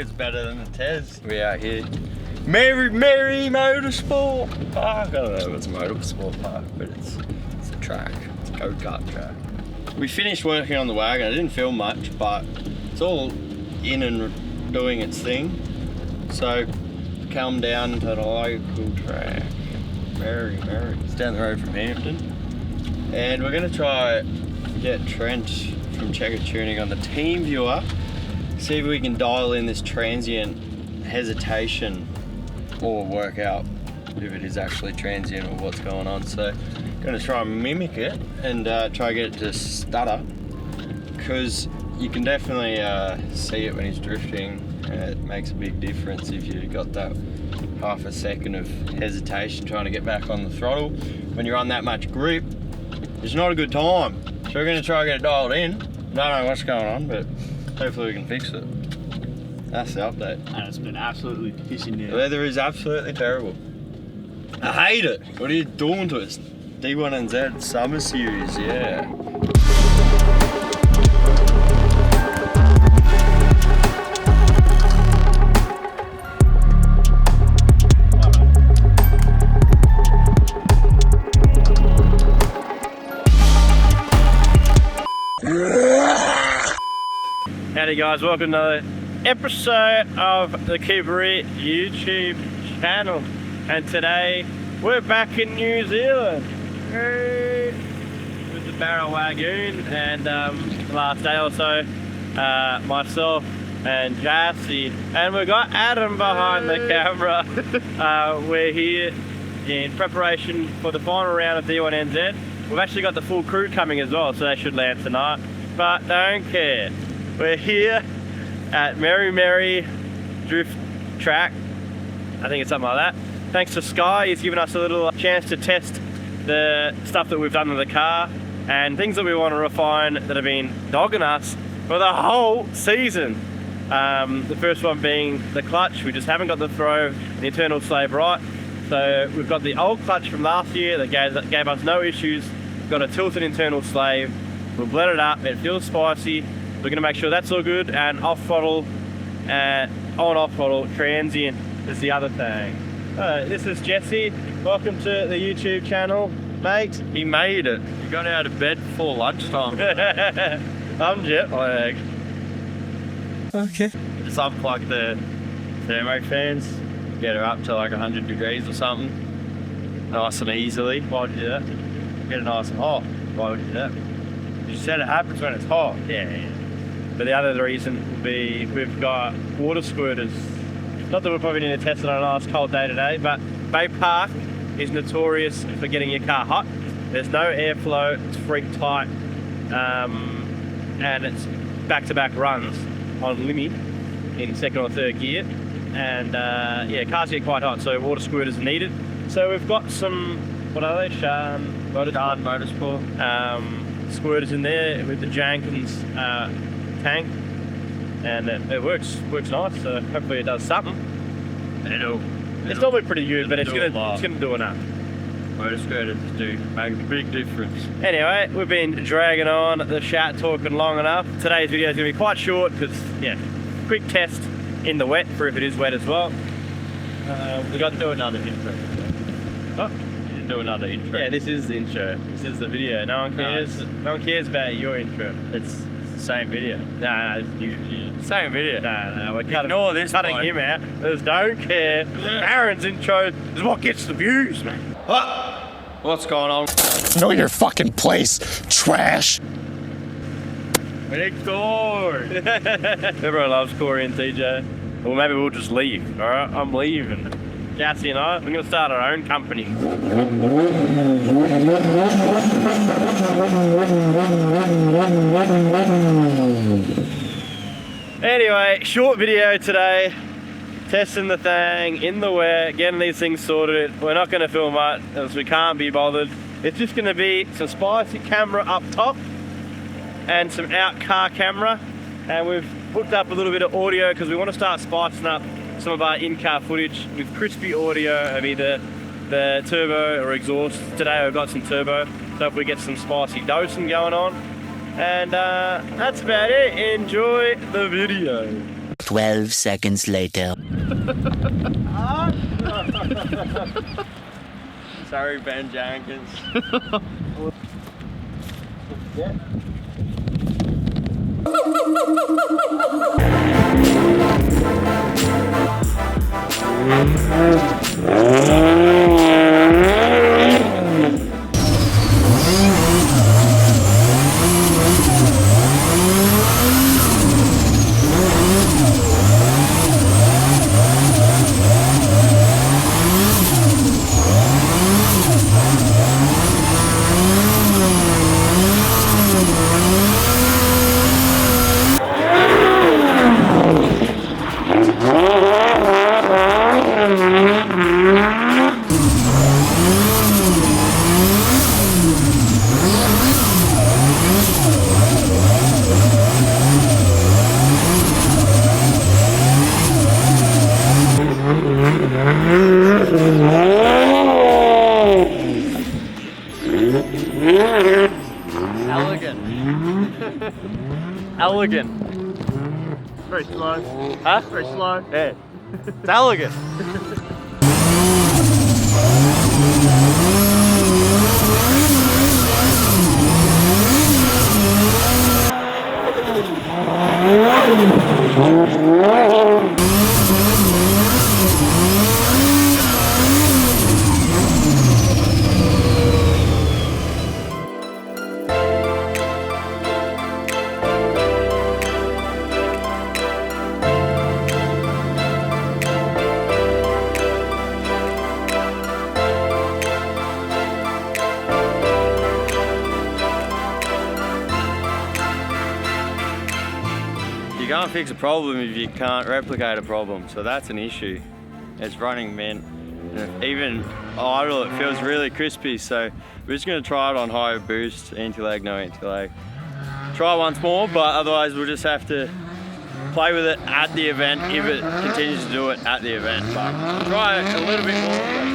it's better than the Tez. We out here. Merymery Motorsport Park. I don't know if it's a motorsport park, but it's a track. It's a go-kart track. We finished working on the wagon. I didn't film much, but it's all in and doing its thing. So come down to the local track. Merymery. It's down the road from Hampton. And we're gonna try get Trent from Checker Tuning on the team viewer. See if we can dial in this transient hesitation or work out if it is actually transient or what's going on. So gonna try and mimic it and try to get it to stutter, because you can definitely see it when he's drifting, and it makes a big difference if you've got that half a second of hesitation trying to get back on the throttle. When you're on that much grip, it's not a good time. So we're gonna try and get it dialed in. Don't know what's going on, but hopefully we can fix it. That's the update. And it's been absolutely pissing down. The weather is absolutely terrible. I hate it. What are you doing to us? D1NZ Summer Series, yeah. Howdy guys, welcome to another episode of the Reet YouTube channel. And today we're back in New Zealand with the Barrawagz, and the last day or so myself and Jassy, and we've got Adam behind the camera. We're here in preparation for the final round of D1NZ. We've actually got the full crew coming as well, so they should land tonight, but don't care. We're here at Merymery Drift Track. I think it's something like that. Thanks to Sky, he's given us a little chance to test the stuff that we've done with the car and things that we want to refine that have been dogging us for the whole season. The first one being the clutch. We just haven't got the throw, the internal slave right. So we've got the old clutch from last year that gave us no issues. We've got a tilted internal slave. We've bled it up, it feels spicy. We're going to make sure that's all good, and off throttle, on-off throttle, transient is the other thing. This is Jesse. Welcome to the YouTube channel, mate. He made it. He got out of bed before lunchtime. I'm jet lagged. Okay. Just unplug the thermo fans, get her up to like 100 degrees or something, nice and easily. Why would you do that? Get it nice and hot. Why would you do that? You said it happens when it's hot. Yeah. But the other reason would be we've got water squirters. Not that we're probably need to test it on a nice cold day today, but Bay Park is notorious for getting your car hot. There's no airflow, it's freak tight, and it's back-to-back runs on Limmy in second or third gear. And yeah, cars get quite hot, so water squirters are needed. So we've got some, what are they? Motorsport. Squirters in there with the Jenkins tank, and it works nice, so hopefully it does something. It's normally pretty good, but it's gonna do enough. Motor squirters do make a big difference. Anyway, we've been dragging on the chat talking long enough. Today's video is gonna be quite short because, yeah, quick test in the wet for if it is wet as well. We got to do another intro. Oh. Do another intro. Yeah, this is the intro. This is the video. No one cares. No one cares about your intro. It's the same video. No, Same video. No, we're Ignore this cutting point. him out. Just don't care. Aaron's intro is what gets the views, man. What's going on? Know your fucking place, trash. Big Corey. Everyone loves Corey and TJ. Well, maybe we'll just leave. All right, I'm leaving. Jassy and I, we're going to start our own company. Anyway, short video today. Testing the thing in the wet, getting these things sorted. We're not going to film much as we can't be bothered. It's just going to be some spicy camera up top and some out car camera. And we've hooked up a little bit of audio because we want to start spicing up some of our in-car footage with crispy audio of either the turbo or exhaust. Today we've got some turbo, so if we get some spicy dosing going on. And that's about it. Enjoy the video. 12 seconds later. Sorry, Ben Jenkins. Elegant. Very slow. Huh? Very slow. Yeah. It's elegant. You can't fix a problem if you can't replicate a problem, so that's an issue. It's running mint. And even idle, it feels really crispy, so we're just going to try it on higher boost, anti-lag, no anti-lag. Try once more, but otherwise we'll just have to play with it at the event if it continues to do it at the event. But try it a little bit more.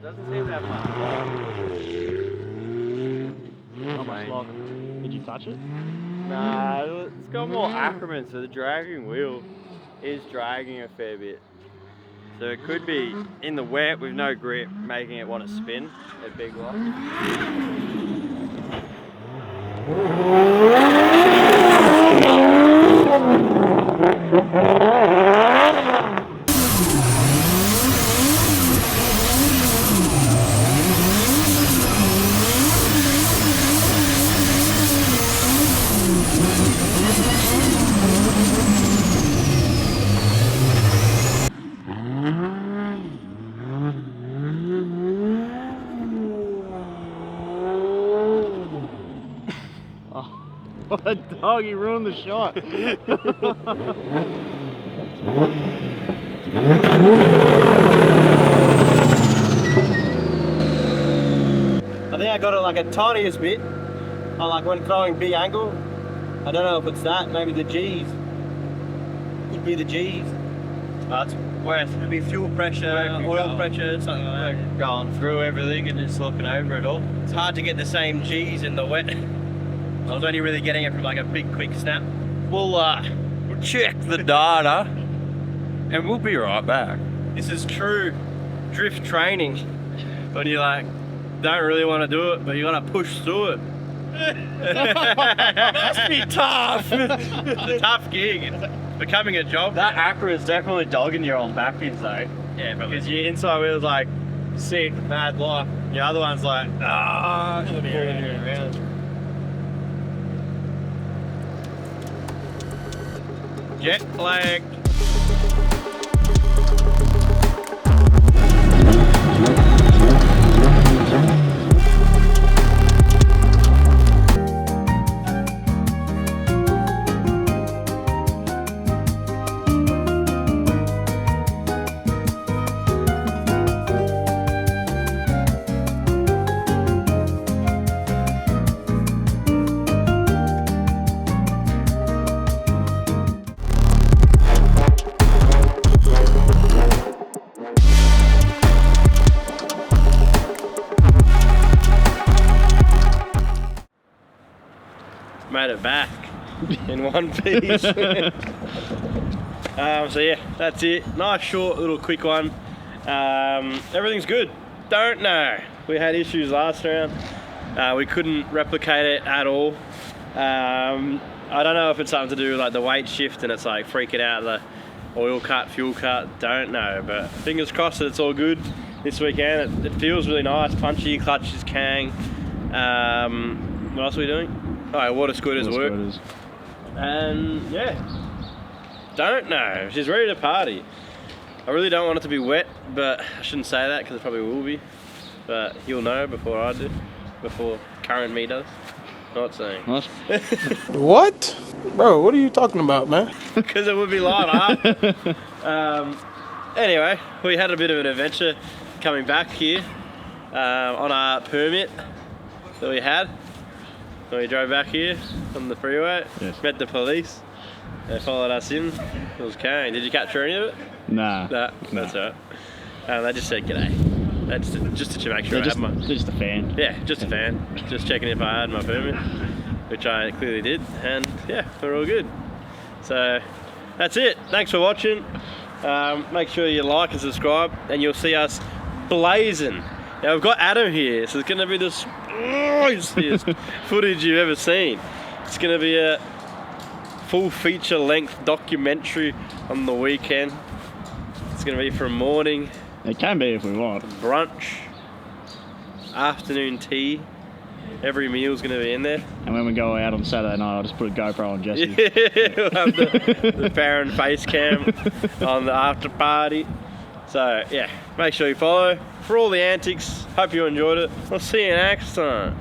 Doesn't seem that much. How much longer? Did you touch it? Nah, it's got more acromens, so the dragging wheel is dragging a fair bit. So it could be in the wet with no grip, making it want to spin at big lock. What a dog, he ruined the shot. I think I got it like a tiniest bit. I like when throwing big angle. I don't know if it's that, maybe the G's be the G's. That's where it's It'll be fuel pressure, oil pressure, something like that. going through everything and just looking over it all. It's hard to get the same G's in the wet. I was only really getting it from like a big quick snap. We'll check the data and we'll be right back. This is true drift training. When you like don't really want to do it, but you gotta push through it. Must be tough. It's a tough gig. It's becoming a job. That Acura is definitely dogging your own back ends though. Yeah, probably. Because your inside wheel's like sick, mad life. Your other one's like, Pulling you around. Jet lagged. Made it back in one piece. So yeah, that's it. Nice short little quick one. Everything's good. Don't know. We had issues last round. We couldn't replicate it at all. I don't know if it's something to do with like the weight shift and it's like freaking out the oil cut, fuel cut. Don't know, but fingers crossed that it's all good this weekend. It feels really nice. Punchy, clutch is Kang. What else are we doing? Oh, water scooters work. And yeah, don't know. She's ready to party. I really don't want it to be wet, but I shouldn't say that because it probably will be. But you'll know before I do, before current me does. Not saying. What? What? Bro, what are you talking about, man? Because it would be live up. Anyway, we had a bit of an adventure coming back here on our permit that we had. When we drove back here on the freeway, Yes. Met the police. They followed us in. It was Kane. Did you capture any of it? Nah. No, that's all right. They just said g'day. That's just to make sure I They're had my... just a fan. Yeah, just a fan. Just checking if I had my permit, which I clearly did. And yeah, we're all good. So that's it. Thanks for watching. Make sure you like and subscribe, and you'll see us blazing. Now we've got Adam here, so it's going to be the spiciest footage you've ever seen. It's going to be a full feature-length documentary on the weekend. It's going to be from morning, It can be if we want. brunch, afternoon tea. Every meal's going to be in there. And when we go out on Saturday night, I'll just put a GoPro on Jesse. We'll have the Farron face cam on the after party. So yeah, make sure you follow for all the antics. Hope you enjoyed it. We'll see you next time.